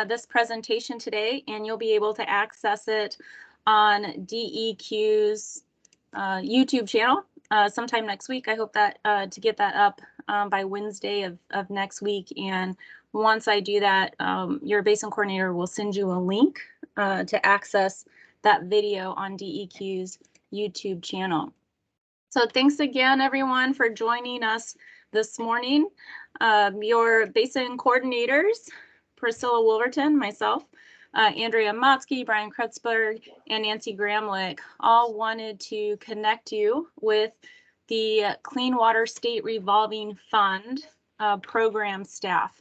this presentation today, and you'll be able to access it on DEQ's YouTube channel sometime next week. I hope that to get that up by Wednesday of next week. And once I do that, your Basin coordinator will send you a link to access that video on DEQ's YouTube channel. So thanks again, everyone, for joining us this morning. Your Basin coordinators, Priscilla Wolverton, myself, Andrea Motzke, Brian Kretzberg, and Nancy Gramlich, all wanted to connect you with the Clean Water State Revolving Fund program staff.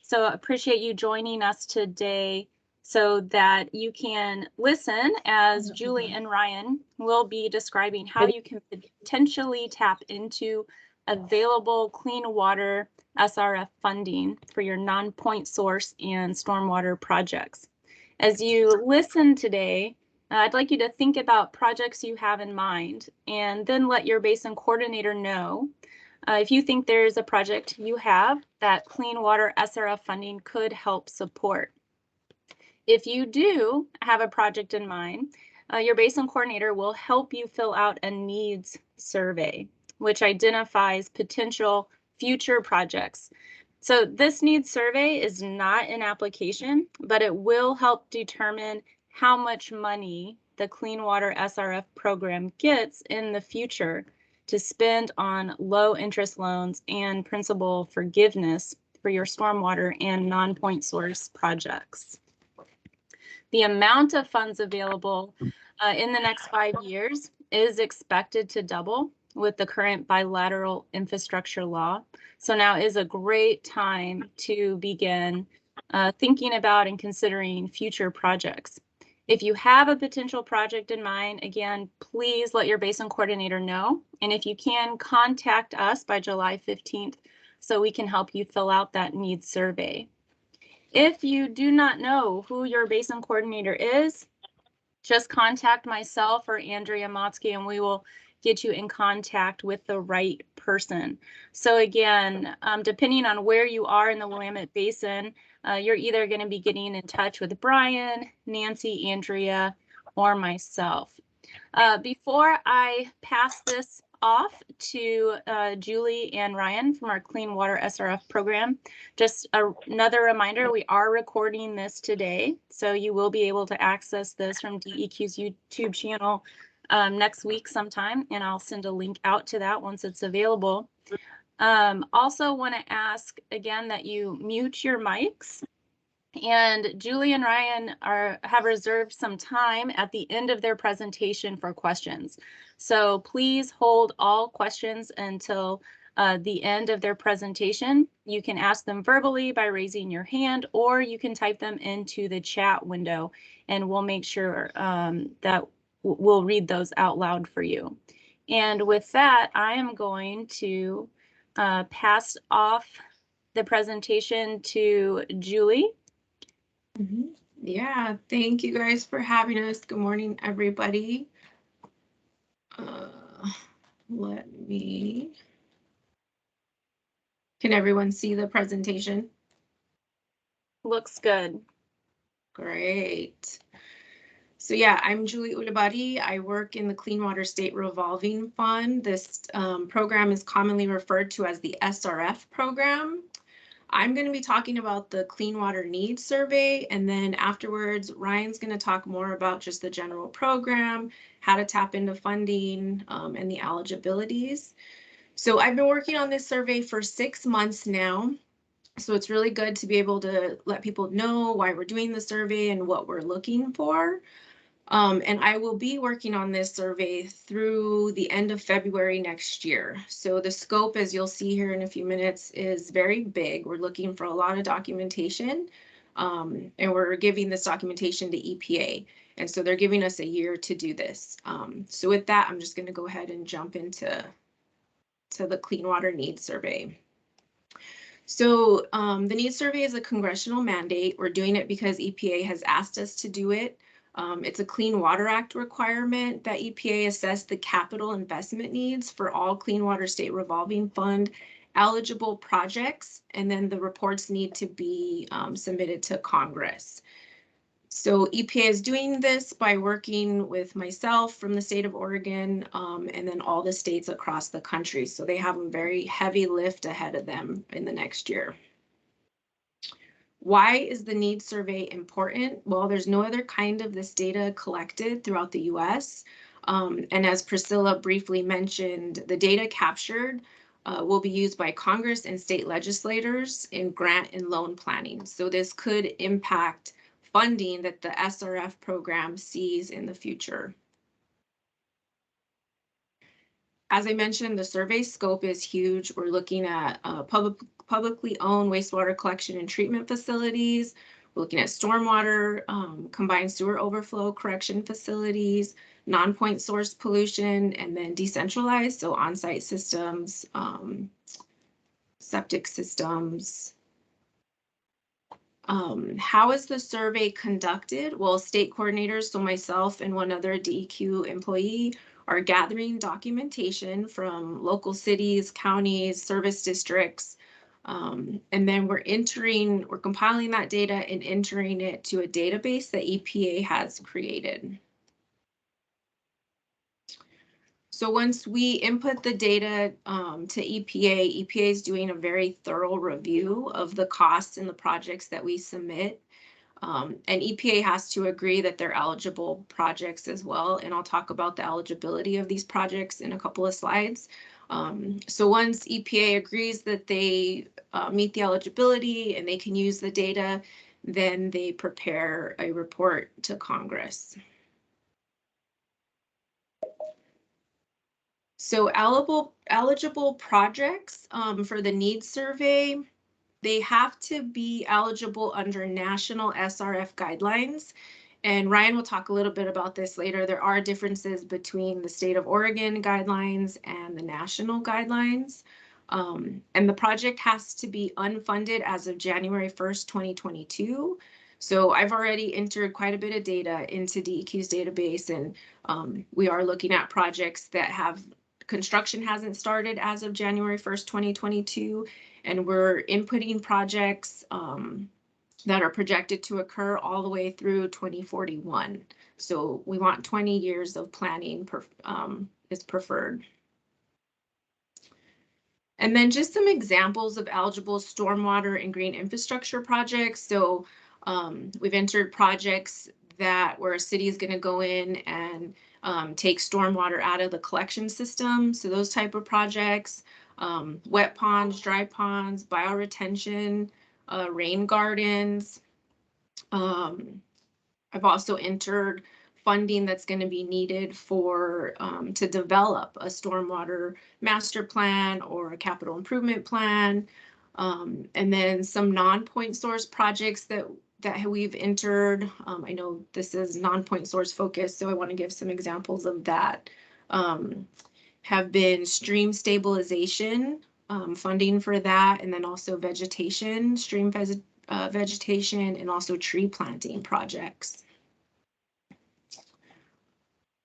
So appreciate you joining us today so that you can listen as Julie and Ryan will be describing how you can potentially tap into available clean water SRF funding for your non-point source and stormwater projects. As you listen today, I'd like you to think about projects you have in mind and then let your Basin coordinator know if you think there's a project you have that clean water SRF funding could help support. If you do have a project in mind, your Basin coordinator will help you fill out a needs survey, which identifies potential future projects. So this needs survey is not an application, but it will help determine how much money the Clean Water SRF program gets in the future to spend on low interest loans and principal forgiveness for your stormwater and non-point source projects. The amount of funds available in the next 5 years is expected to double with the current bilateral infrastructure law. So now is a great time to begin thinking about and considering future projects. If you have a potential project in mind, again, please let your Basin coordinator know. And if you can, contact us by July 15th so we can help you fill out that needs survey. If you do not know who your Basin coordinator is, just contact myself or Andrea Motzke and we will get you in contact with the right person. So again, depending on where you are in the Willamette Basin, you're either going to be getting in touch with Brian, Nancy, Andrea, or myself. Before I pass this off to Julie and Ryan from our Clean Water SRF program, just another reminder, we are recording this today, so you will be able to access this from DEQ's YouTube channel next week sometime, and I'll send a link out to that once it's available. Also want to ask again that you mute your mics. And Julie and Ryan have reserved some time at the end of their presentation for questions. So please hold all questions until the end of their presentation. You can ask them verbally by raising your hand, or you can type them into the chat window, and we'll make sure that we'll read those out loud for you. And with that, I am going to pass off the presentation to Julie. Yeah, thank you guys for having us. Good morning, everybody. Can everyone see the presentation? Looks good. Great. So yeah, I'm Julie Ulibadi. I work in the Clean Water State Revolving Fund. This program is commonly referred to as the SRF program. I'm going to be talking about the Clean Water Needs Survey, and then afterwards, Ryan's going to talk more about just the general program, how to tap into funding, and the eligibilities. So I've been working on this survey for 6 months now. So it's really good to be able to let people know why we're doing the survey and what we're looking for. And I will be working on this survey through the end of February next year. So the scope, as you'll see here in a few minutes, is very big. We're looking for a lot of documentation, and we're giving this documentation to EPA. And so they're giving us a year to do this. So with that, I'm just going to go ahead and jump into the Clean Water Needs Survey. So the Needs Survey is a congressional mandate. We're doing it because EPA has asked us to do it. It's a Clean Water Act requirement that EPA assess the capital investment needs for all Clean Water State Revolving Fund eligible projects, and then the reports need to be submitted to Congress. So EPA is doing this by working with myself from the state of Oregon, and then all the states across the country. So they have a very heavy lift ahead of them in the next year. Why is the needs survey important? Well, there's no other kind of this data collected throughout the US. And as Priscilla briefly mentioned, the data captured will be used by Congress and state legislators in grant and loan planning. So this could impact funding that the SRF program sees in the future. As I mentioned, the survey scope is huge. We're looking at publicly owned wastewater collection and treatment facilities. We're looking at stormwater, combined sewer overflow correction facilities, non-point source pollution, and then decentralized, so on-site systems, septic systems. How is the survey conducted? Well, state coordinators, so myself and one other DEQ employee, are gathering documentation from local cities, counties, service districts, and then we're compiling that data and entering it to a database that EPA has created. So once we input the data to EPA, EPA is doing a very thorough review of the costs and the projects that we submit. And EPA has to agree that they're eligible projects as well. And I'll talk about the eligibility of these projects in a couple of slides. So once EPA agrees that they meet the eligibility and they can use the data, then they prepare a report to Congress. So eligible projects for the needs survey, they have to be eligible under national SRF guidelines. And Ryan will talk a little bit about this later. There are differences between the state of Oregon guidelines and the national guidelines. And the project has to be unfunded as of January 1st, 2022. So I've already entered quite a bit of data into DEQ's database, and we are looking at projects that have construction hasn't started as of January 1st, 2022. And we're inputting projects that are projected to occur all the way through 2041. So we want 20 years of planning is preferred. And then just some examples of eligible stormwater and green infrastructure projects. So we've entered projects where a city is going to go in and take stormwater out of the collection system. So those type of projects. Wet ponds, dry ponds, bioretention, rain gardens. I've also entered funding that's going to be needed for to develop a stormwater master plan or a capital improvement plan. And then some non-point source projects that we've entered. I know this is non-point source focused, so I want to give some examples of that. Have been stream stabilization, funding for that, and then also vegetation, stream vegetation, and also tree planting projects.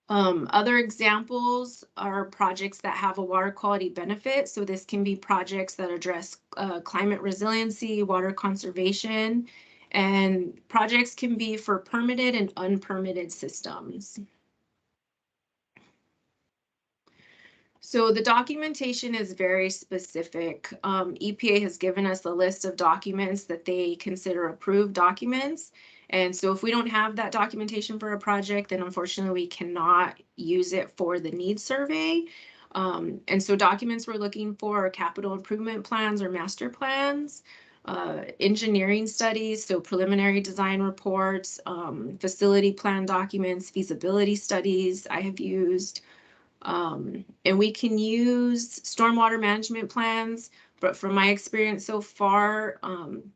Other examples are projects that have a water quality benefit. So this can be projects that address climate resiliency, water conservation, and projects can be for permitted and unpermitted systems. So the documentation is very specific. EPA has given us a list of documents that they consider approved documents. And so if we don't have that documentation for a project, then unfortunately we cannot use it for the needs survey. And so documents we're looking for are capital improvement plans or master plans, engineering studies, so preliminary design reports, facility plan documents, feasibility studies I have used. And we can use stormwater management plans, but from my experience so far,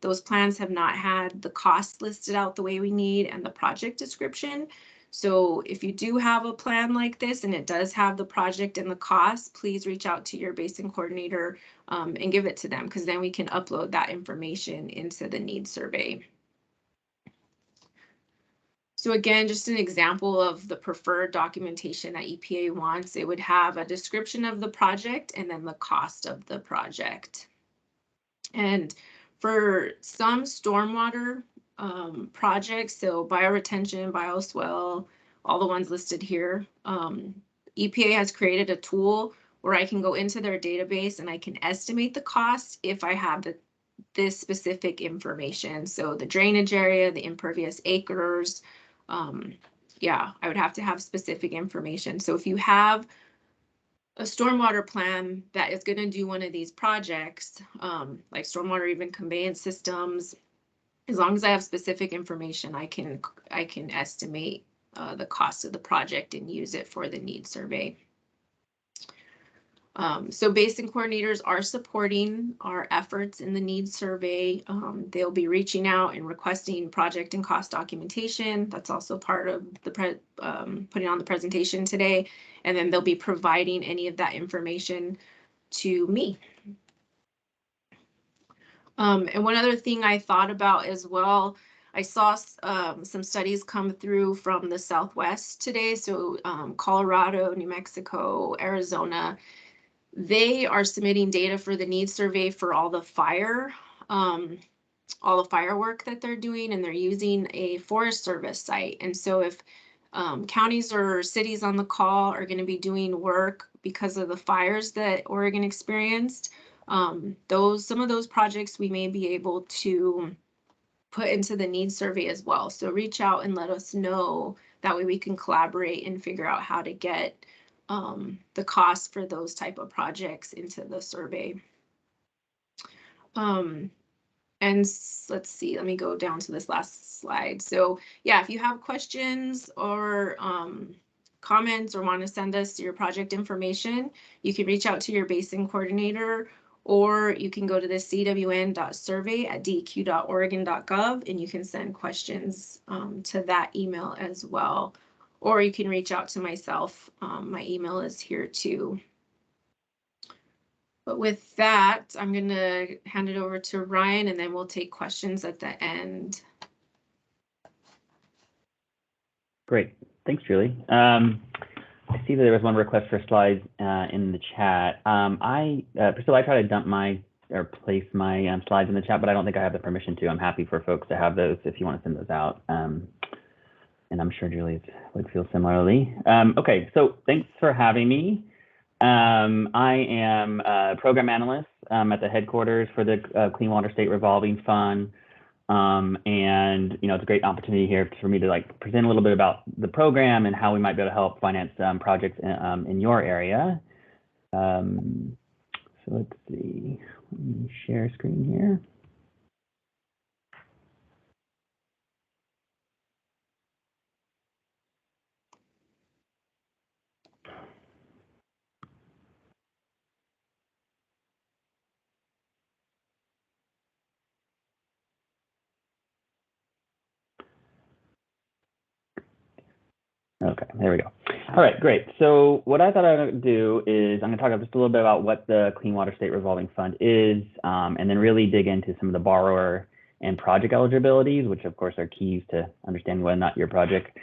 those plans have not had the costs listed out the way we need and the project description. So if you do have a plan like this and it does have the project and the cost, please reach out to your basin coordinator and give it to them, because then we can upload that information into the needs survey. So again, just an example of the preferred documentation that EPA wants. It would have a description of the project and then the cost of the project. And for some stormwater projects, so bioretention, bioswale, all the ones listed here, EPA has created a tool where I can go into their database and I can estimate the cost if I have this specific information. So the drainage area, the impervious acres, yeah, I would have to have specific information. So if you have a stormwater plan that is going to do one of these projects, like stormwater even conveyance systems, as long as I have specific information, I can estimate the cost of the project and use it for the need survey. So Basin coordinators are supporting our efforts in the needs survey. They'll be reaching out and requesting project and cost documentation. That's also part of the putting on the presentation today. And then they'll be providing any of that information to me. And one other thing I thought about as well, I saw some studies come through from the Southwest today. So Colorado, New Mexico, Arizona, they are submitting data for the needs survey for all the firework that they're doing, and they're using a Forest Service site. And so if counties or cities on the call are going to be doing work because of the fires that Oregon experienced, some of those projects we may be able to put into the needs survey as well. So reach out and let us know. That way we can collaborate and figure out how to get the cost for those type of projects into the survey. And let's see, let me go down to this last slide. So yeah, if you have questions or comments or want to send us your project information, you can reach out to your Basin coordinator, or you can go to the cwn.survey@deq.oregon.gov and you can send questions to that email as well. Or you can reach out to myself. My email is here too. But with that, I'm going to hand it over to Ryan, and then we'll take questions at the end. Great. Thanks, Julie. I see that there was one request for slides in the chat. Priscilla, I try to place my slides in the chat, but I don't think I have the permission to. I'm happy for folks to have those if you want to send those out. And I'm sure Julie would feel similarly. Okay, so thanks for having me. I am a program analyst at the headquarters for the Clean Water State Revolving Fund. And it's a great opportunity here for me to present a little bit about the program and how we might be able to help finance projects in your area. So let's see, let me share screen here. Okay, there we go. All right, great. So what I thought I would do is I'm going to talk just a little bit about what the Clean Water State Revolving Fund is, and then really dig into some of the borrower and project eligibilities, which of course are keys to understanding whether or not your project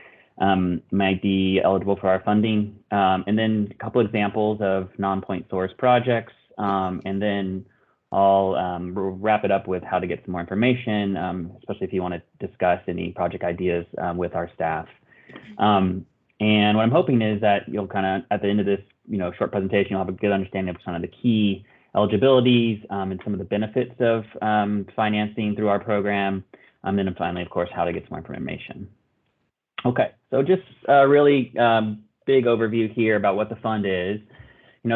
might be eligible for our funding. And then a couple examples of non-point source projects, and then I'll wrap it up with how to get some more information, especially if you want to discuss any project ideas with our staff. And what I'm hoping is that you'll kind of, at the end of this, short presentation, you'll have a good understanding of some of the key eligibilities and some of the benefits of financing through our program. And then finally, of course, how to get some more information. Okay, so just a really big overview here about what the fund is.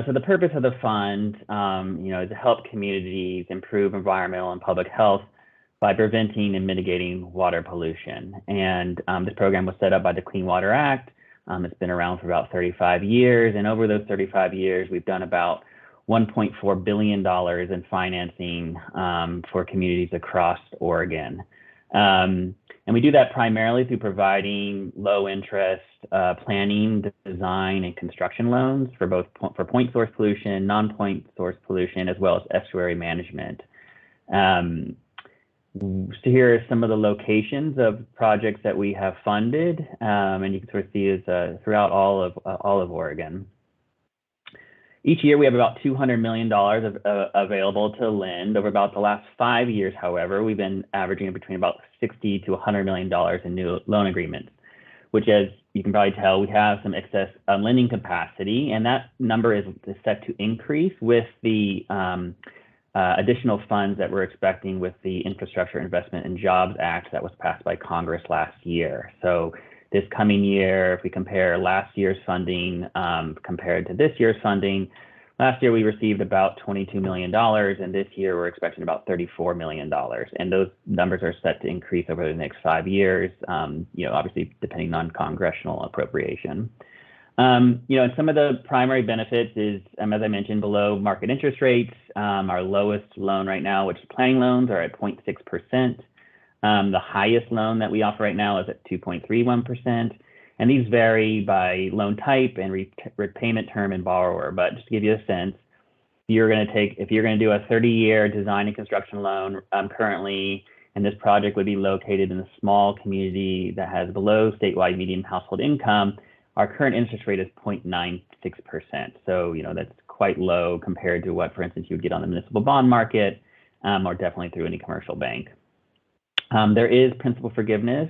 So the purpose of the fund, is to help communities improve environmental and public health by preventing and mitigating water pollution. And this program was set up by the Clean Water Act. It's been around for about 35 years. And over those 35 years, we've done about $1.4 billion in financing for communities across Oregon. And we do that primarily through providing low interest planning, design, and construction loans for both point source pollution, non-point source pollution, as well as estuary management. So here are some of the locations of projects that we have funded, and you can sort of see is throughout all of Oregon. Each year, we have about $200 million available to lend. Over about the last 5 years, however, we've been averaging between about $60 to $100 million in new loan agreements, which, as you can probably tell, we have some excess lending capacity, and that number is set to increase with the additional funds that we're expecting with the Infrastructure Investment and Jobs Act that was passed by Congress last year. So this coming year, if we compare last year's funding compared to this year's funding, last year we received about $22 million, and this year we're expecting about $34 million. And those numbers are set to increase over the next 5 years, obviously depending on congressional appropriation. And some of the primary benefits is, as I mentioned, below market interest rates. Our lowest loan right now, which is planning loans, are at 0.6%. The highest loan that we offer right now is at 2.31%. And these vary by loan type and repayment term and borrower. But just to give you a sense, if you're going to do a 30-year design and construction loan currently, and this project would be located in a small community that has below statewide median household income, our current interest rate is 0.96%. So, that's quite low compared to what, for instance, you would get on the municipal bond market or definitely through any commercial bank. There is principal forgiveness,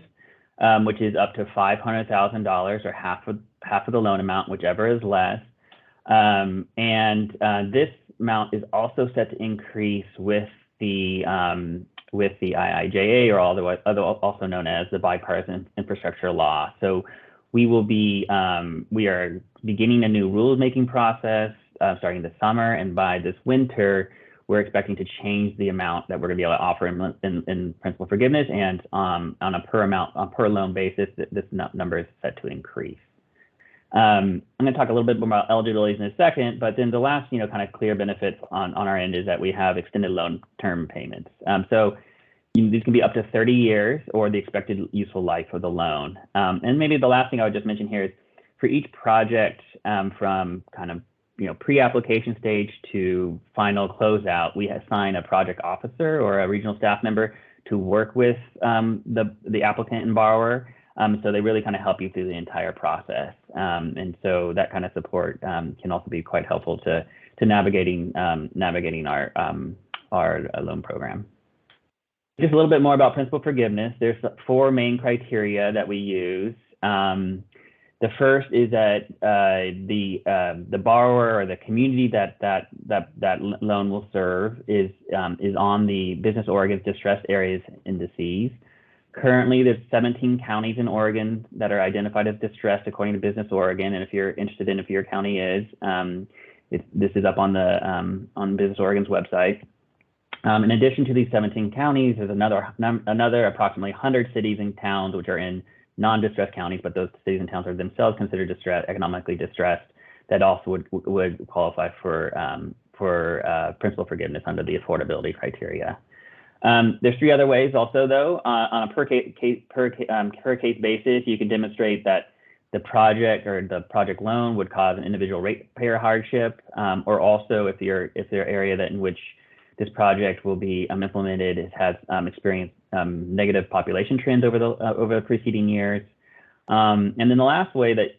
which is up to $500,000 or half of the loan amount, whichever is less. This amount is also set to increase with the IIJA, or also known as the Bipartisan Infrastructure Law. So we are beginning a new rules-making process starting this summer, and by this winter, we're expecting to change the amount that we're going to be able to offer in principal forgiveness, and on a per loan basis, this number is set to increase. I'm going to talk a little bit more about eligibilities in a second, but then the last, kind of clear benefits on our end is that we have extended loan term payments. So these can be up to 30 years or the expected useful life of the loan. And maybe the last thing I would just mention here is for each project from kind of pre-application stage to final closeout, we assign a project officer or a regional staff member to work with the applicant and borrower. So they really kind of help you through the entire process. And so that kind of support can also be quite helpful to navigating our loan program. Just a little bit more about principal forgiveness. There's 4 main criteria that we use. The first is that the borrower or the community that loan will serve is on the Business Oregon's distressed areas indices. Currently, there's 17 counties in Oregon that are identified as distressed according to Business Oregon. And if you're interested in if your county is, this is up on Business Oregon's website. In addition to these 17 counties, there's another approximately 100 cities and towns which are in non-distressed counties, but those cities and towns are themselves considered economically distressed, that also would qualify for principal forgiveness under the affordability criteria. There's 3 other ways also, though. On a per case basis, you can demonstrate that the project or the project loan would cause an individual ratepayer hardship, or also if their area in which this project will be implemented has experienced negative population trends over the preceding years. And then the last way that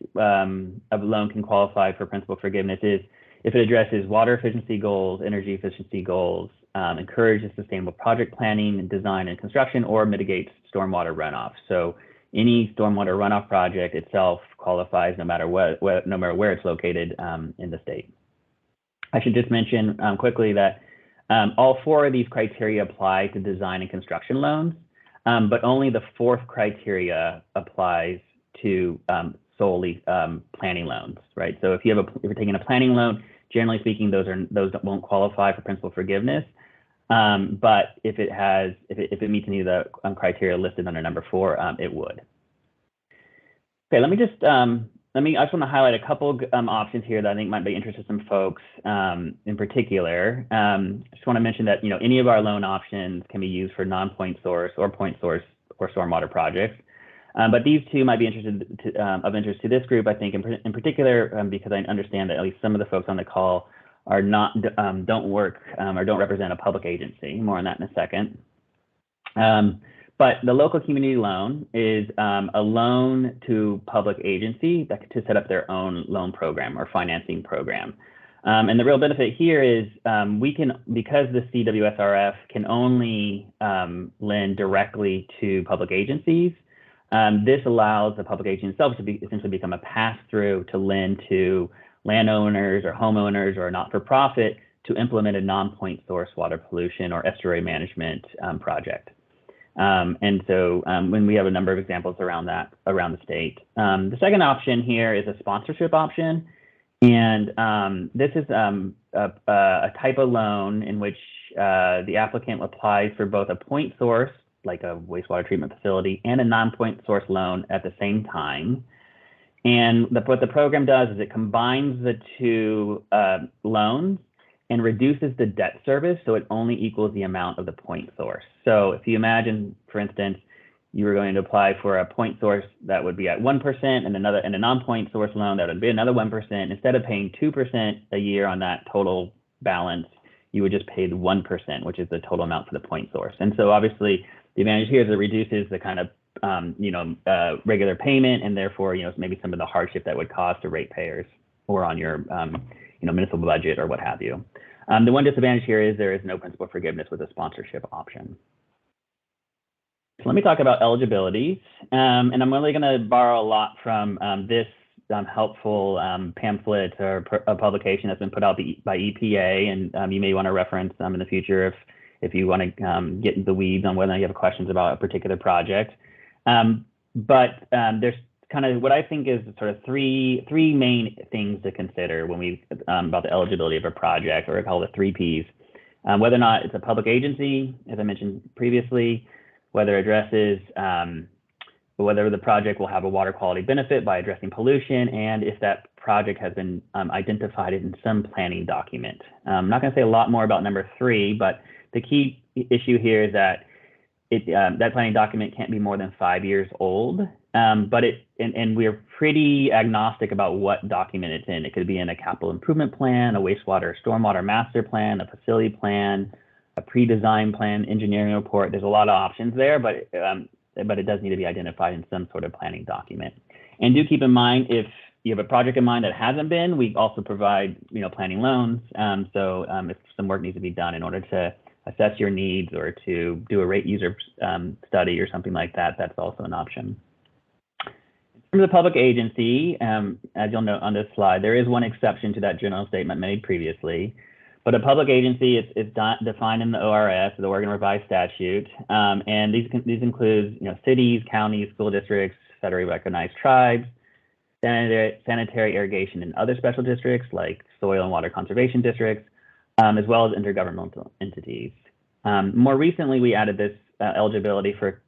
a loan can qualify for principal forgiveness is if it addresses water efficiency goals, energy efficiency goals, encourages sustainable project planning and design and construction, or mitigates stormwater runoff. So any stormwater runoff project itself qualifies no matter where it's located in the state. I should just mention quickly that all 4 of these criteria apply to design and construction loans, but only the 4th criteria applies to solely planning loans, right? So if you're taking a planning loan, generally speaking, those won't qualify for principal forgiveness. But if it meets any of the criteria listed under number 4, it would. Okay, I just want to highlight a couple options here that I think might be interesting to some folks in particular. Just want to mention that any of our loan options can be used for non-point source or point source or stormwater projects. But these 2 might be of interest to this group, I think, in particular, because I understand that at least some of the folks on the call don't work or don't represent a public agency. More on that in a second. But the local community loan is a loan to public agency to set up their own loan program or financing program. And the real benefit here is because the CWSRF can only lend directly to public agencies, this allows the public agency itself to essentially become a pass-through to lend to landowners or homeowners or not-for-profit to implement a non-point source water pollution or estuary management project. And so when we have a number of examples around the state. The second option here is a sponsorship option. And this is a type of loan in which the applicant applies for both a point source, like a wastewater treatment facility, and a non-point source loan at the same time. And what the program does is it combines the two loans and reduces the debt service so it only equals the amount of the point source. So if you imagine, for instance, you were going to apply for a point source that would be at 1% and a non-point source loan that would be another 1%. Instead of paying 2% a year on that total balance, you would just pay the 1%, which is the total amount for the point source. And so obviously the advantage here is it reduces the kind of regular payment and therefore maybe some of the hardship that would cause to ratepayers or on your municipal budget or what have you. The one disadvantage here is there is no principal forgiveness with a sponsorship option. So let me talk about eligibilities, and I'm really going to borrow a lot from this helpful pamphlet or a publication that's been put out by EPA, and you may want to reference in the future if you want to get into the weeds on whether or not you have questions about a particular project. But there's kind of what I think is sort of three main things to consider when we about the eligibility of a project, or I call it the 3 Ps. Whether or not it's a public agency, as I mentioned previously, whether it addresses whether the project will have a water quality benefit by addressing pollution, and if that project has been identified in some planning document. I'm not going to say a lot more about number 3, but the key issue here is that that planning document can't be more than 5 years old. And we're pretty agnostic about what document it's in. It could be in a capital improvement plan, a wastewater stormwater master plan, a facility plan, a pre-design plan, engineering report. There's a lot of options there, but it does need to be identified in some sort of planning document. And do keep in mind, if you have a project in mind that hasn't been, we also provide planning loans. So if some work needs to be done in order to assess your needs or to do a rate user study or something like that, that's also an option. In terms of public agency, as you'll note on this slide, there is one exception to that general statement made previously. But a public agency is defined in the ORS, the Oregon Revised Statute, and these include cities, counties, school districts, federally recognized tribes, sanitary, irrigation, and other special districts like soil and water conservation districts, as well as intergovernmental entities. More recently, we added this eligibility for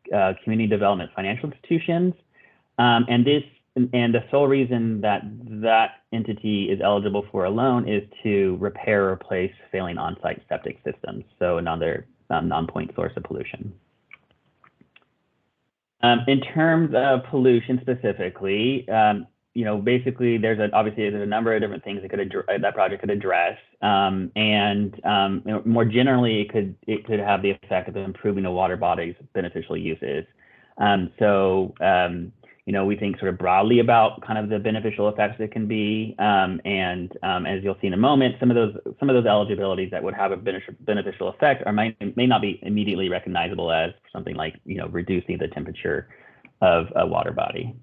community development financial institutions, and the sole reason that entity is eligible for a loan is to repair or replace failing on-site septic systems, so another non-point source of pollution. In terms of pollution specifically, basically there's a number of different things that project could address, and more generally, it could have the effect of improving the water body's beneficial uses. We think sort of broadly about kind of the beneficial effects it can be, and as you'll see in a moment, some of those eligibilities that would have a beneficial effect may not be immediately recognizable as something like reducing the temperature of a water body.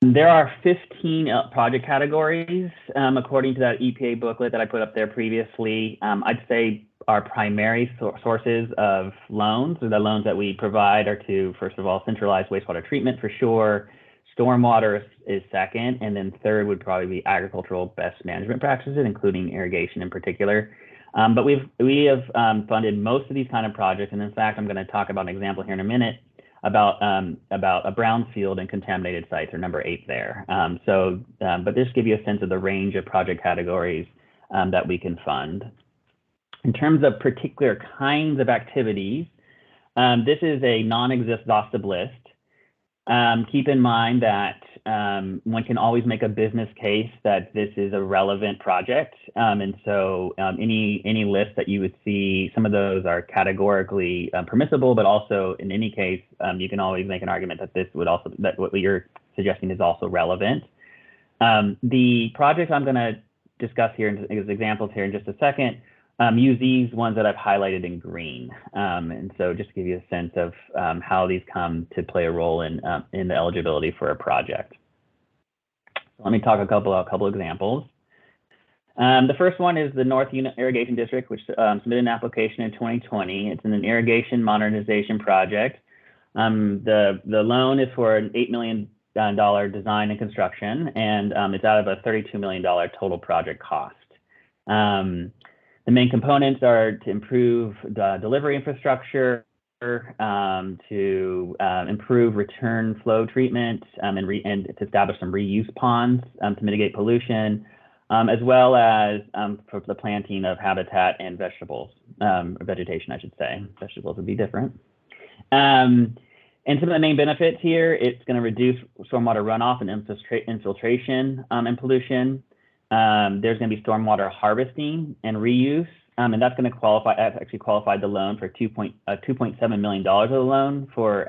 There are 15 project categories according to that EPA booklet that I put up there previously. I'd say our primary sources of loans, or the loans that we provide, are to, first of all, centralized wastewater treatment for sure. Stormwater is second, and then third would probably be agricultural best management practices, including irrigation in particular. But we have funded most of these kind of projects, and in fact, I'm going to talk about an example here in a minute about a brownfield and contaminated sites, or number 8 there. But this give you a sense of the range of project categories that we can fund. In terms of particular kinds of activities, this is a non-exhaustive list. Keep in mind that one can always make a business case that this is a relevant project. And so any list that you would see, some of those are categorically permissible, but also in any case, you can always make an argument that that what you're suggesting is also relevant. The projects I'm going to discuss here as examples here in just a second, use these ones that I've highlighted in green. And so just to give you a sense of how these come to play a role in the eligibility for a project. So let me talk a couple examples. The first one is the North Unit Irrigation District, which submitted an application in 2020. It's an irrigation modernization project. The loan is for an $8 million design and construction, and it's out of a $32 million total project cost. The main components are to improve the delivery infrastructure, to improve return flow treatment, and to establish some reuse ponds to mitigate pollution, as well as for the planting of habitat and vegetables, or vegetation, I should say. Vegetables would be different. And some of the main benefits here, it's going to reduce stormwater runoff and infiltration and pollution. There's going to be stormwater harvesting and reuse, and that's going to qualify. I've actually qualified the loan for $2.7 million of the loan for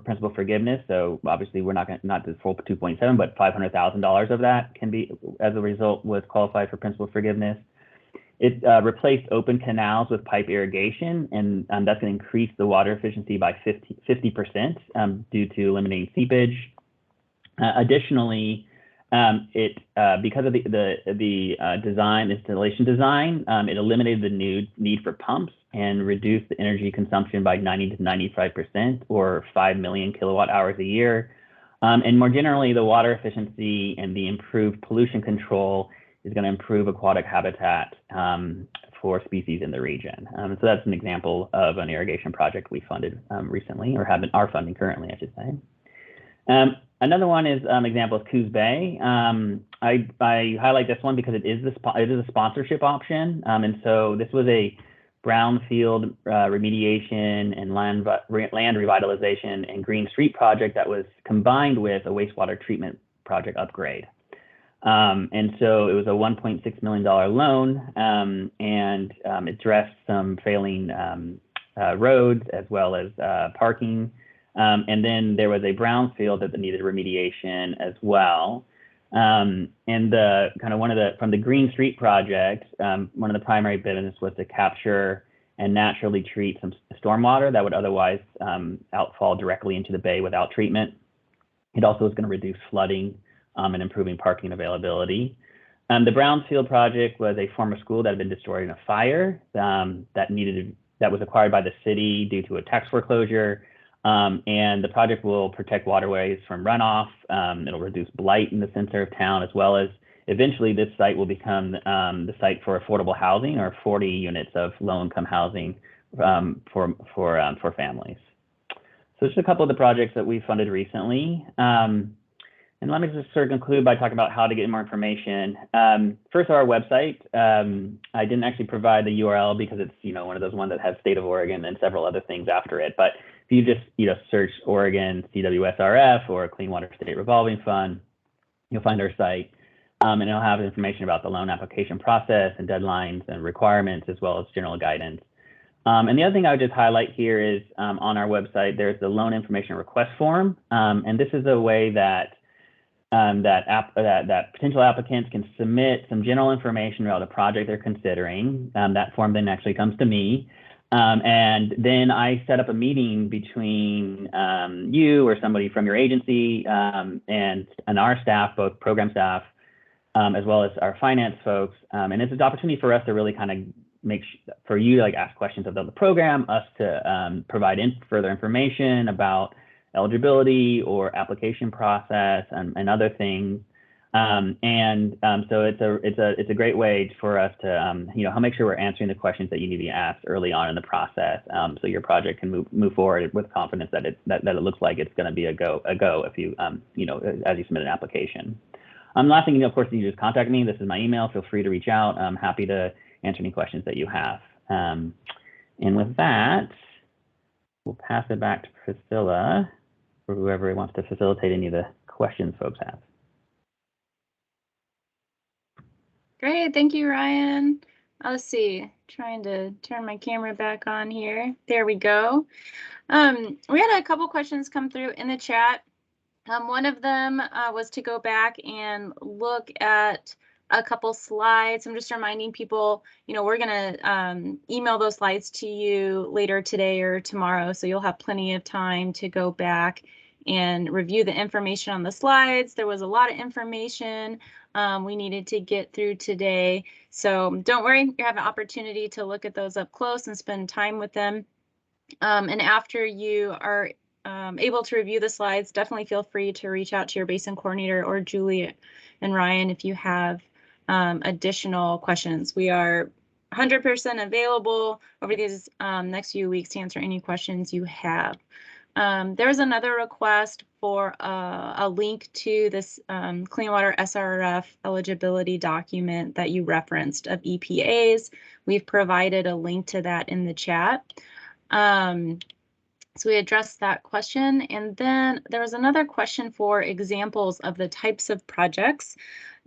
principal forgiveness. So obviously we're not the full 2.7, but $500,000 of that can be, as a result, was qualified for principal forgiveness. It replaced open canals with pipe irrigation, and that's going to increase the water efficiency by 50% due to eliminating seepage. Additionally, because of the installation design, it eliminated the need for pumps and reduced the energy consumption by 90 to 95%, or 5 million kilowatt hours a year. And more generally, the water efficiency and the improved pollution control is going to improve aquatic habitat for species in the region. So that's an example of an irrigation project we funded recently, or are funding currently, I should say. Another one is example of Coos Bay. I highlight this one because it is a sponsorship option, and so this was a brownfield remediation and land revitalization and green street project that was combined with a wastewater treatment project upgrade. And so it was a $1.6 million loan, and it addressed some failing roads as well as parking. And then there was a brownfield that needed remediation as well. And from the Green Street project, one of the primary benefits was to capture and naturally treat some stormwater that would otherwise outfall directly into the bay without treatment. It also is going to reduce flooding and improving parking availability. The brownfield project was a former school that had been destroyed in a fire that was acquired by the city due to a tax foreclosure. And the project will protect waterways from runoff. It'll reduce blight in the center of town, as well as eventually this site will become the site for affordable housing, or 40 units of low-income housing for families. So just a couple of the projects that we funded recently. And let me just sort of conclude by talking about how to get more information. First, our website. I didn't actually provide the URL because it's one of those ones that has State of Oregon and several other things after it. But if you just search Oregon CWSRF or Clean Water State Revolving Fund, you'll find our site, and it'll have information about the loan application process and deadlines and requirements, as well as general guidance. And the other thing I would just highlight here is on our website, there's the loan information request form, and this is a way that that potential applicants can submit some general information about the project they're considering. That form then actually comes to me. And then I set up a meeting between you or somebody from your agency and our staff, both program staff, as well as our finance folks. And it's an opportunity for us to really kind of for you to ask questions about the program, us to provide further information about eligibility or application process and other things. So it's a great way for us to make sure we're answering the questions that you need to ask early on in the process, so your project can move forward with confidence that it looks like it's going to be a go if you as you submit an application. Last thing, of course, you just contact me. This is my email. Feel free to reach out. I'm happy to answer any questions that you have. And with that, we'll pass it back to Priscilla for whoever wants to facilitate any of the questions folks have. Great, thank you, Ryan. Let's see, trying to turn my camera back on here. There we go. We had a couple questions come through in the chat. One of them was to go back and look at a couple slides. I'm just reminding people, we're going to email those slides to you later today or tomorrow, so you'll have plenty of time to go back and review the information on the slides. There was a lot of information we needed to get through today, so don't worry, you have an opportunity to look at those up close and spend time with them. And after you are able to review the slides, definitely feel free to reach out to your Basin coordinator or Julie and Ryan if you have additional questions. We are 100% available over these next few weeks to answer any questions you have. There's another request for a link to this Clean Water SRF eligibility document that you referenced of EPAs. We've provided a link to that in the chat. So we addressed that question, and then there was another question for examples of the types of projects,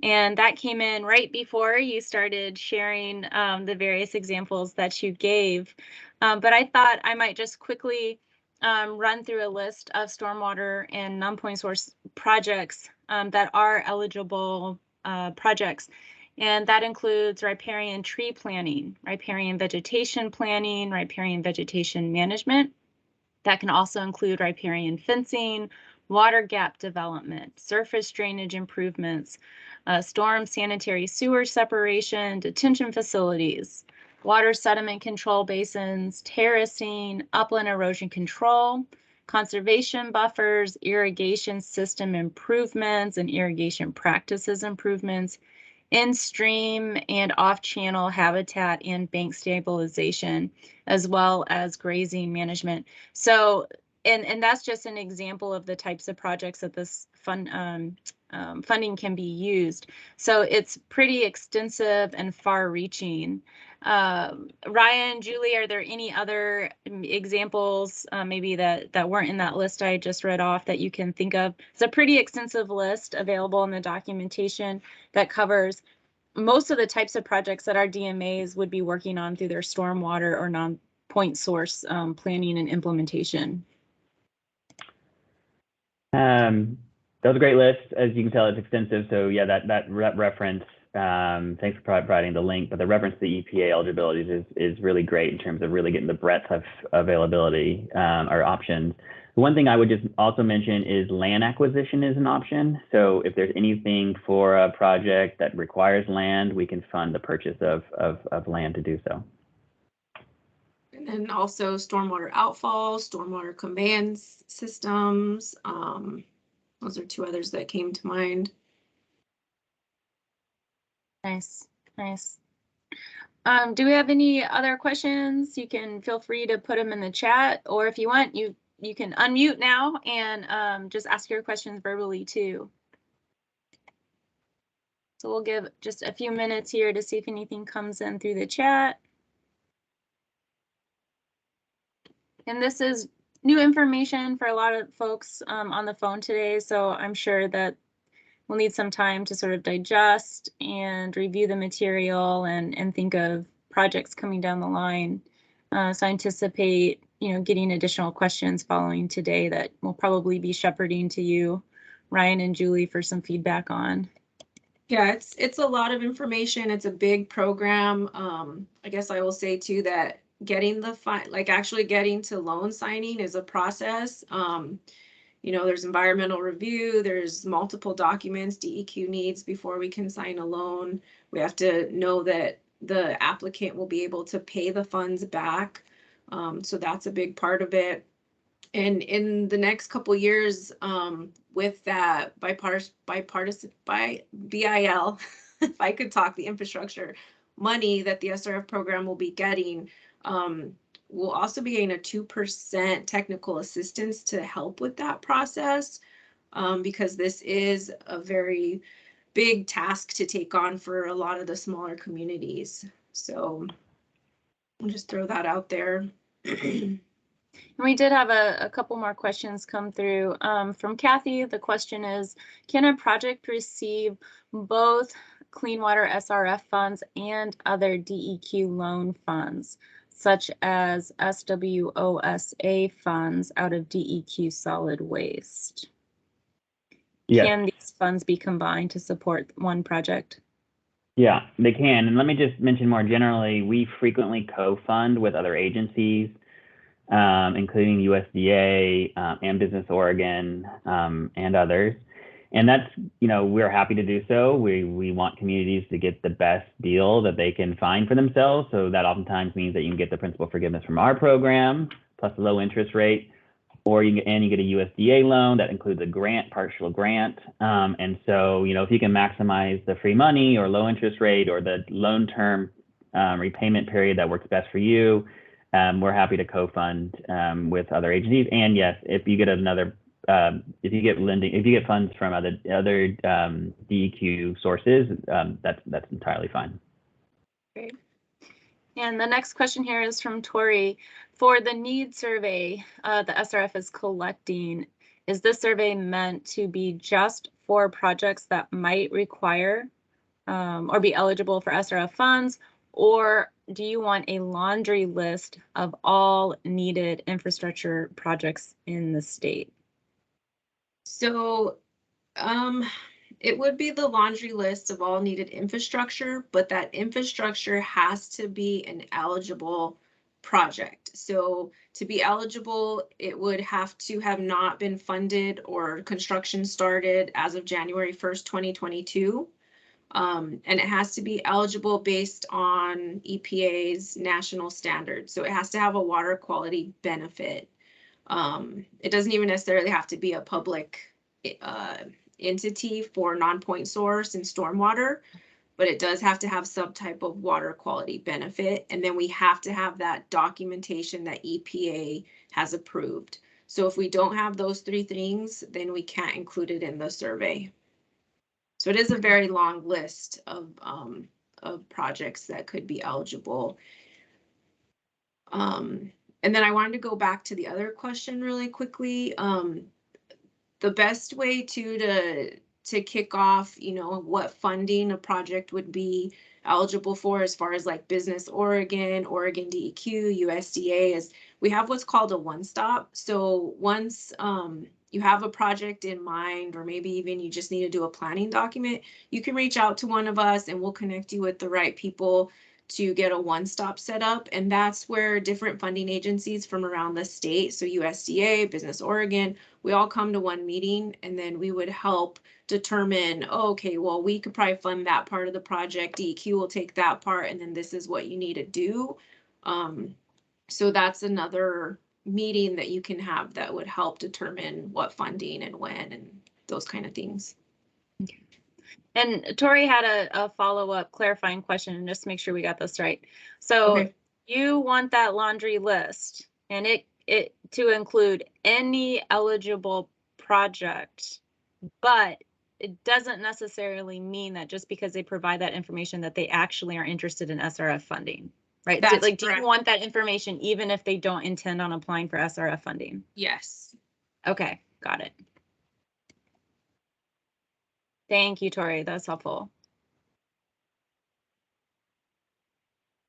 and that came in right before you started sharing the various examples that you gave. But I thought I might just quickly run through a list of stormwater and non-point source projects that are eligible projects. And that includes riparian tree planting, riparian vegetation planning, riparian vegetation management. That can also include riparian fencing, water gap development, surface drainage improvements, storm sanitary sewer separation, detention facilities, water sediment control basins, terracing, upland erosion control, conservation buffers, irrigation system improvements and irrigation practices improvements, in-stream and off-channel habitat and bank stabilization, as well as grazing management. So, and that's just an example of the types of projects that this funding can be used. So it's pretty extensive and far-reaching. Ryan, Julie, are there any other examples maybe that weren't in that list I just read off that you can think of? It's a pretty extensive list available in the documentation that covers most of the types of projects that our DMAs would be working on through their stormwater or non-point source planning and implementation. That was a great list. As you can tell, it's extensive. So yeah, that reference, thanks for providing the link, but the reference to the EPA eligibilities is really great in terms of really getting the breadth of availability or options. One thing I would just also mention is land acquisition is an option. So if there's anything for a project that requires land, we can fund the purchase of land to do so. And then also stormwater outfall, stormwater conveyance systems. Those are two others that came to mind. Nice, nice. Do we have any other questions? You can feel free to put them in the chat, or if you want, you can unmute now and just ask your questions verbally too. So we'll give just a few minutes here to see if anything comes in through the chat. And this is new information for a lot of folks on the phone today, so I'm sure that we'll need some time to sort of digest and review the material and think of projects coming down the line. So I anticipate, getting additional questions following today that we'll probably be shepherding to you, Ryan and Julie, for some feedback on. Yeah, it's a lot of information. It's a big program. I guess I will say too that getting actually getting to loan signing is a process. There's environmental review, there's multiple documents DEQ needs before we can sign a loan. We have to know that the applicant will be able to pay the funds back. So that's a big part of it. And in the next couple of years, with that bipartisan BIL, if I could talk, the infrastructure money that the SRF program will be getting, we'll also be getting a 2% technical assistance to help with that process, because this is a very big task to take on for a lot of the smaller communities. So I'll just throw that out there. And we did have a couple more questions come through from Kathy. The question is, can a project receive both Clean Water SRF funds and other DEQ loan funds, such as SWOSA funds out of DEQ solid waste? Yes. Can these funds be combined to support one project? Yeah, they can. And let me just mention more generally, we frequently co-fund with other agencies, including USDA and Business Oregon and others. And that's, we're happy to do so. We want communities to get the best deal that they can find for themselves. So that oftentimes means that you can get the principal forgiveness from our program, plus a low interest rate, or you get a USDA loan that includes a grant, partial grant. And so, if you can maximize the free money or low interest rate or the loan term repayment period that works best for you, we're happy to co-fund with other agencies. And yes, if you get if you get funds from other DEQ sources, that's entirely fine. Great. And the next question here is from Tori. For the need survey the SRF is collecting, is this survey meant to be just for projects that might require or be eligible for SRF funds, or do you want a laundry list of all needed infrastructure projects in the state? So it would be the laundry list of all needed infrastructure, but that infrastructure has to be an eligible project. So to be eligible, it would have to have not been funded or construction started as of January 1st, 2022. And it has to be eligible based on EPA's national standards. So it has to have a water quality benefit. It doesn't even necessarily have to be a public entity for Nonpoint source and stormwater, but it does have to have some type of water quality benefit. And then we have to have that documentation that EPA has approved. So if we don't have those three things, then we can't include it in the survey. So it is a very long list of projects that could be eligible. And then I wanted to go back to the other question really quickly. The best way to kick off, what funding a project would be eligible for as far as like Business Oregon, Oregon DEQ, USDA, is we have what's called a one-stop. So once you have a project in mind, or maybe even you just need to do a planning document, you can reach out to one of us and we'll connect you with the right people to get a one-stop set up. And that's where different funding agencies from around the state, so USDA, Business Oregon, we all come to one meeting, and then we would help determine, okay, well, we could probably fund that part of the project, DEQ will take that part, and then this is what you need to do. So that's another meeting that you can have that would help determine what funding and when and those kind of things. Okay. And Tori had a follow-up clarifying question, just to make sure we got this right. So okay, you want that laundry list and it to include any eligible project, but it doesn't necessarily mean that just because they provide that information that they actually are interested in SRF funding, right? That's do you want that information even if they don't intend on applying for SRF funding? Yes. Okay, got it. Thank you, Tori. That's helpful.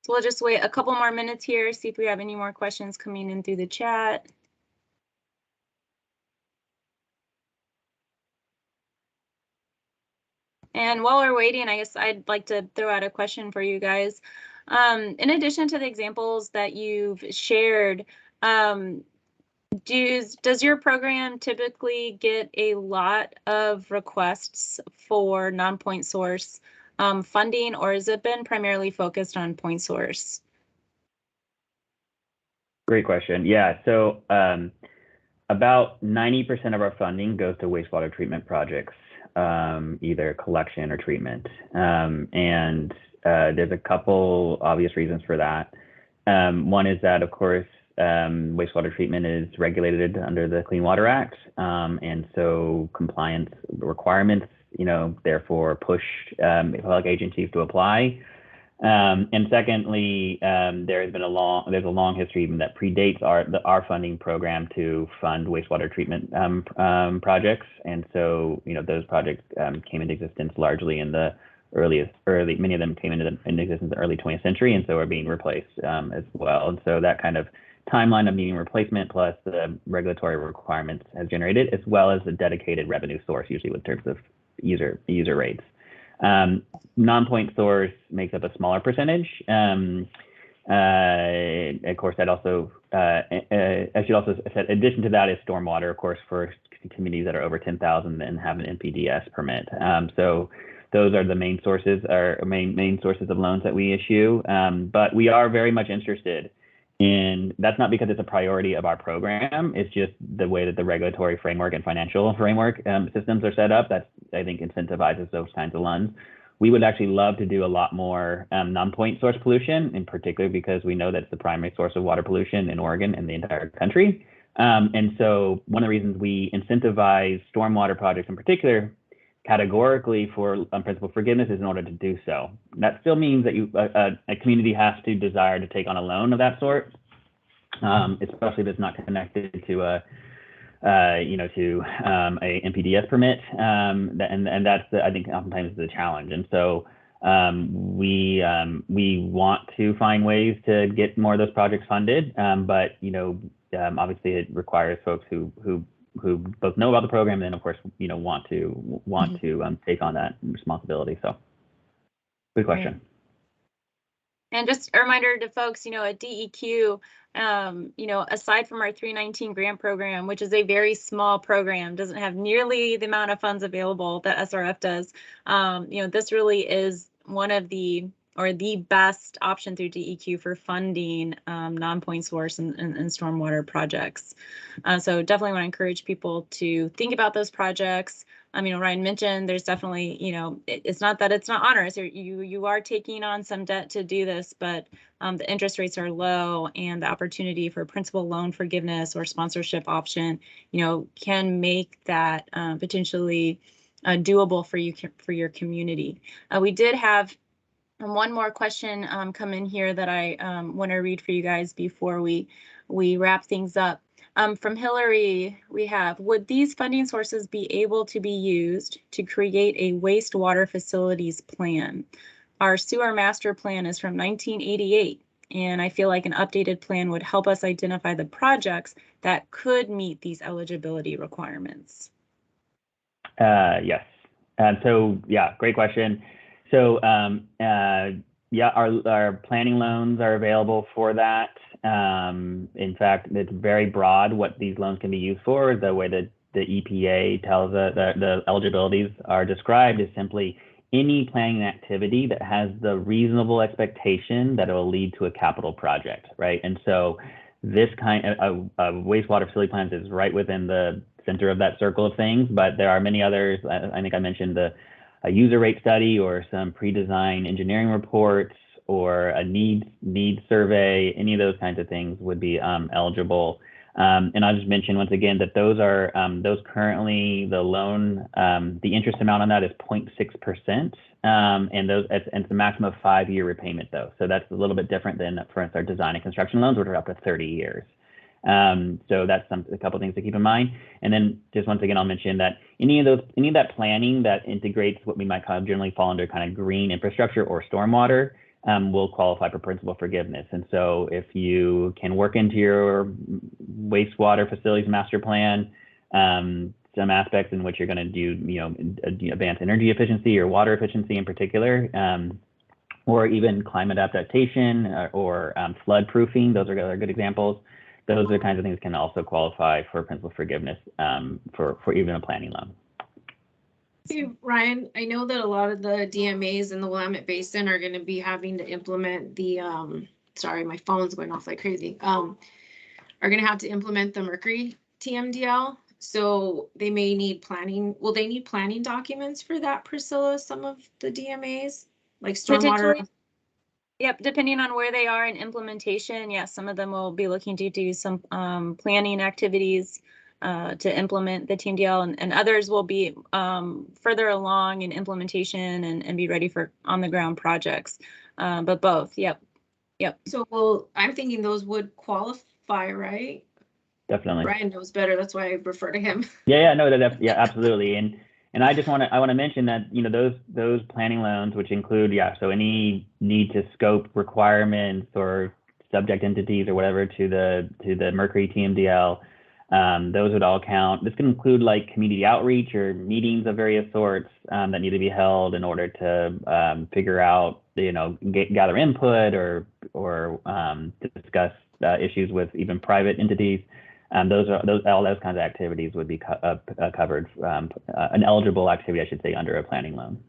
So we'll just wait a couple more minutes here, see if we have any more questions coming in through the chat. And while we're waiting, I guess I'd like to throw out a question for you guys. In addition to the examples that you've shared, does your program typically get a lot of requests for non-point source funding, or has it been primarily focused on point source? Great question. Yeah, so about 90% of our funding goes to wastewater treatment projects, either collection or treatment. And there's a couple obvious reasons for that. One is that, of course, wastewater treatment is regulated under the Clean Water Act, and so compliance requirements, therefore push public agencies to apply. And secondly, there's a long history even that predates our funding program to fund wastewater treatment projects, and so those projects came into existence largely in the many of them came into existence in the early 20th century, and so are being replaced as well. And so that kind of timeline of needing replacement plus the regulatory requirements has generated, as well as a dedicated revenue source, usually with terms of user rates. Non-point source makes up a smaller percentage. Of course, that also, I should also say, in addition to that is stormwater, of course, for communities that are over 10,000 and have an NPDES permit. So those are the main sources, main sources of loans that we issue. But we are very much interested in, that's not because it's a priority of our program, it's just the way that the regulatory framework and financial framework systems are set up that I think incentivizes those kinds of loans. We would actually love to do a lot more non-point source pollution, in particular because we know that's the primary source of water pollution in Oregon and the entire country. And so one of the reasons we incentivize stormwater projects in particular categorically for principal forgiveness is in order to do so. That still means that a community has to desire to take on a loan of that sort, especially if it's not connected to a NPDES permit, and that's I think oftentimes the challenge. And so we want to find ways to get more of those projects funded, but obviously it requires folks who both know about the program and then of course want to take on that responsibility. So good question. Right. And just a reminder to folks, at DEQ, aside from our 319 grant program, which is a very small program, doesn't have nearly the amount of funds available that SRF does. This really is one of the best option through DEQ for funding non-point source and stormwater projects. So definitely want to encourage people to think about those projects. Ryan mentioned there's definitely, it's not that it's not onerous. You are taking on some debt to do this, but the interest rates are low, and the opportunity for principal loan forgiveness or sponsorship option, can make that potentially doable for your community. We did have one more question come in here that I want to read for you guys before we wrap things up. From Hillary, we have, would these funding sources be able to be used to create a wastewater facilities plan? Our sewer master plan is from 1988, and I feel like an updated plan would help us identify the projects that could meet these eligibility requirements. Yes. So yeah, great question. So yeah, our planning loans are available for that. In fact, it's very broad what these loans can be used for. The way that the EPA tells the eligibilities are described is simply any planning activity that has the reasonable expectation that it will lead to a capital project, right? And so this kind of wastewater facility plans is right within the center of that circle of things, but there are many others. I think I mentioned a user rate study or some pre-design engineering reports or a need survey. Any of those kinds of things would be eligible. And I'll just mention once again that those are those currently the loan, the interest amount on that is 0.6%, and it's a maximum of 5-year repayment though. So that's a little bit different than, for instance, our design and construction loans, which are up to 30 years. So that's a couple of things to keep in mind. And then just once again, I'll mention that any of that planning that integrates what we might generally fall under kind of green infrastructure or stormwater will qualify for principal forgiveness. And so if you can work into your wastewater facilities master plan some aspects in which you're going to do advanced energy efficiency or water efficiency in particular, or even climate adaptation or flood proofing, those are other good examples. Those are the kinds of things that can also qualify for principal forgiveness for even a planning loan. Hey, Ryan, I know that a lot of the DMAs in the Willamette Basin are going to be having to implement the, sorry, my phone's going off like crazy, are going to have to implement the mercury TMDL. So they may need planning. Will they need planning documents for that, Priscilla, some of the DMAs? Like stormwater? Yep, depending on where they are in implementation, yes, some of them will be looking to do some planning activities to implement the TMDL, and others will be further along in implementation and be ready for on-the-ground projects. But both, yep. So, well, I'm thinking those would qualify, right? Definitely. Brian knows better, that's why I refer to him. Yeah, no, yeah, absolutely. And I just want to mention that those planning loans, which include so any need to scope requirements or subject entities or whatever to the mercury TMDL, Those would all count. This can include like community outreach or meetings of various sorts that need to be held in order to figure out, gather input or discuss issues with even private entities. All those kinds of activities would be covered, an eligible activity, I should say, under a planning loan.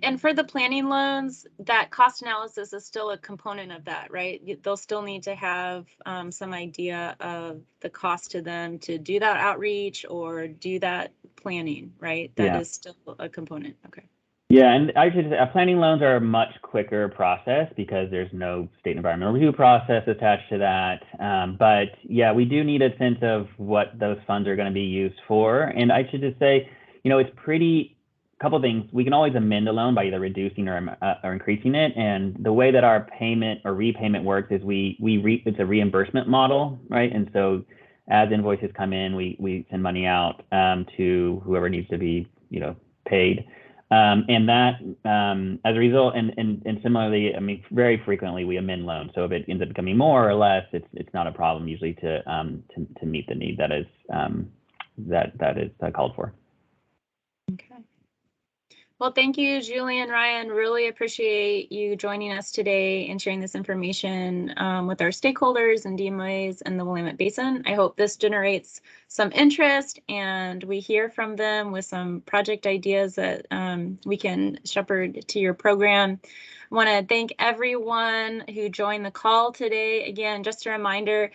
And for the planning loans, that cost analysis is still a component of that, right? They'll still need to have some idea of the cost to them to do that outreach or do that planning, right? That is still a component. Okay. Yeah, and I should say planning loans are a much quicker process because there's no state environmental review process attached to that. But yeah, we do need a sense of what those funds are going to be used for. And I should just say, it's pretty. Couple of things. We can always amend a loan by either reducing or increasing it. And the way that our payment or repayment works is it's a reimbursement model, right? And so as invoices come in, we send money out to whoever needs to be, paid. And that, as a result, and similarly, I mean, very frequently we amend loans. So if it ends up becoming more or less, it's not a problem usually to meet the need that is called for. Okay. Well, thank you, Julie and Ryan. Really appreciate you joining us today and sharing this information with our stakeholders and DMAs and the Willamette Basin. I hope this generates some interest and we hear from them with some project ideas that we can shepherd to your program. I want to thank everyone who joined the call today. Again, just a reminder,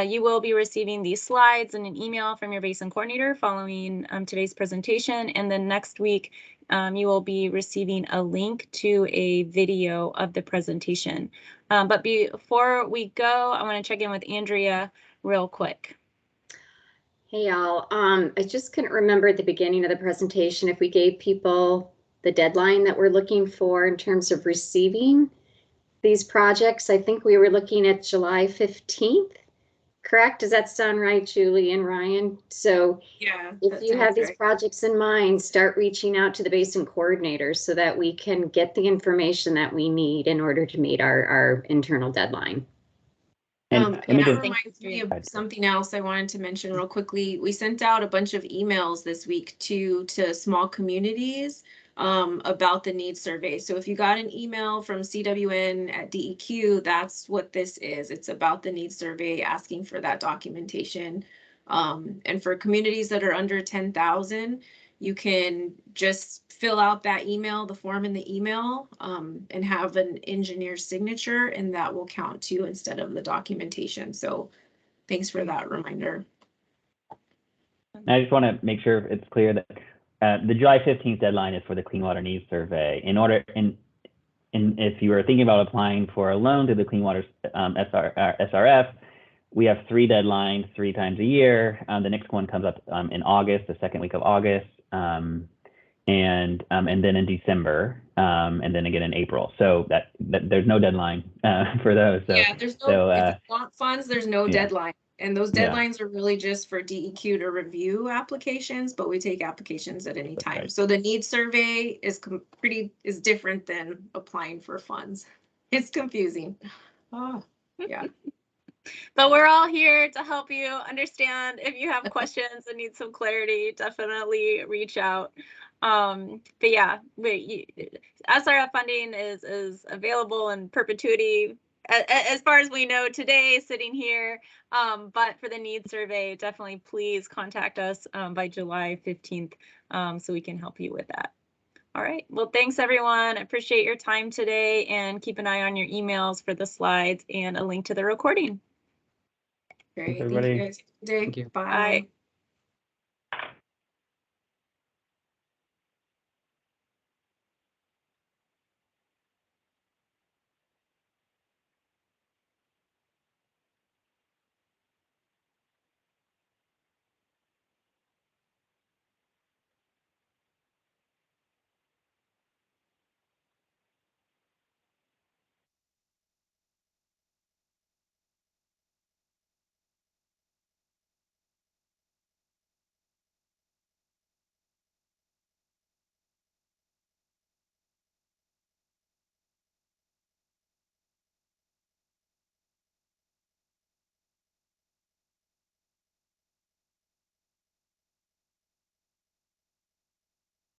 you will be receiving these slides in an email from your Basin coordinator following today's presentation. And then next week, you will be receiving a link to a video of the presentation. But before we go, I want to check in with Andrea real quick. Hey, y'all. I just couldn't remember at the beginning of the presentation if we gave people the deadline that we're looking for in terms of receiving these projects. I think we were looking at July 15th. Correct? Does that sound right, Julie and Ryan? So yeah, if you have these projects in mind, start reaching out to the Basin coordinators so that we can get the information that we need in order to meet our internal deadline. And that reminds me of something else I wanted to mention real quickly. We sent out a bunch of emails this week to small communities about the needs survey. So if you got an email from CWN at DEQ, that's what this is. It's about the needs survey, asking for that documentation. And for communities that are under 10,000, you can just fill out that email, the form in the email, and have an engineer's signature, and that will count too instead of the documentation. So thanks for that reminder. I just want to make sure it's clear that the July 15th deadline is for the Clean Water Needs Survey. And if you were thinking about applying for a loan to the Clean Water SRF, we have 3 deadlines 3 times a year. The next one comes up in August, the second week of August, and then in December, and then again in April. So that there's no deadline for those. So, yeah, there's no. If you want funds, there's no deadline. And those deadlines are really just for DEQ to review applications, but we take applications at any time. So the needs survey is different than applying for funds. It's confusing. Oh, yeah. But we're all here to help you understand. If you have questions and need some clarity, definitely reach out. But yeah, SRF funding is available in perpetuity. As far as we know today, sitting here, but for the needs survey, definitely please contact us by July 15th so we can help you with that. All right. Well, thanks, everyone. I appreciate your time today, and keep an eye on your emails for the slides and a link to the recording. Great. Thank you guys. Thank you. Bye.